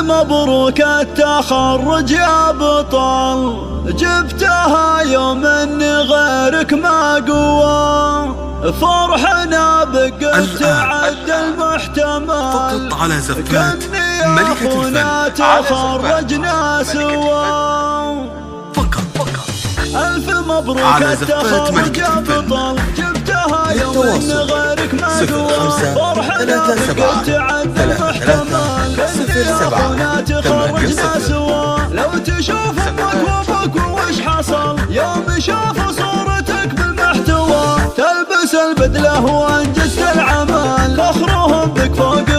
مبروك التخرج يا بطل، جبتها يوم ان غيرك ما قوى، فرحنا بك تعدى المحتمل. فقط على زفات ملكة الفن، تخرجنا سوا. فقط ألف مبروك على زفات التخرج ملكة يا الفن. بطل، جبتها يوم ان غيرك ما قوى، فرحنا بك تعدى المحتمل. تخرجنا سوا. لو تشوف امك وابوك وش حصل يوم شافوا صورتك بالمحتوى، تلبس البدله وانجزت العمل، فخرهم بك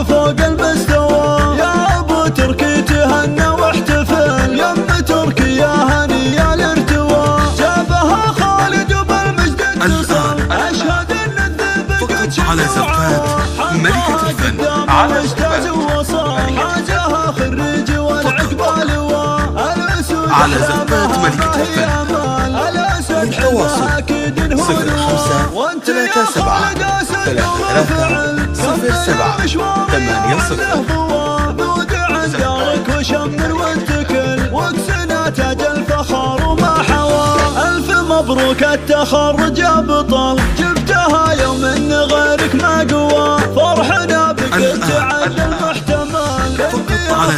فوق المستوى. يا ابو تركي تهنى واحتفل، يم تركي يا هني الارتوى، جابها خالد وبالمجد اتصل، اشهد ان الذئب قد شد على زفات ملكة الفن. على اجتاز ووصل، حاجها خريج والعقبال على زفات ملكة الفن. للتواصل 0537 وشمر واتكل واكسنا تاج الفخر وما حوى. ألف مبروك التخرج يا بطل، جبتها يوم ان غيرك ما قوى، فرحنا بك تعدى المحتمل. فقط على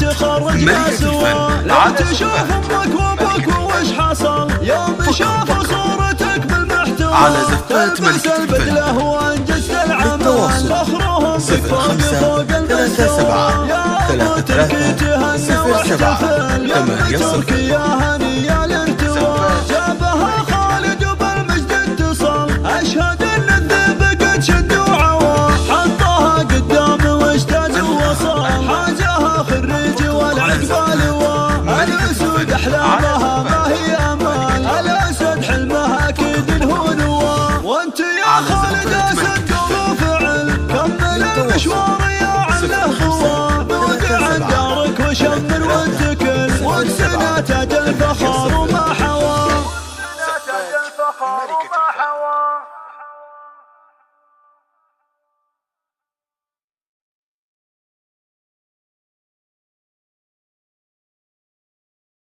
زفات ملكة الفن. لا تشوف امك وابوك وش حصل يوم شافوا صورتك بالمحتوى، على زفات ملكة الفن. وانجزت العمل، للتواصل فخرهم 0537 تركي يا هني الارتوى، جابها خالد وبالمجد اتصل، اشهد ان الذئب قد شد وعوى، حطها قدام واجتاز ووصل، حاجها خريج والعقبال الاسود احلامها ما هي امال، الاسد حلمها اكيد هو نوى. وانت يا خالد اسد قول فعل، كمل المشوار يا عله خوى، بودع دارك وشمر واتكل واكسنا تاج الفخر.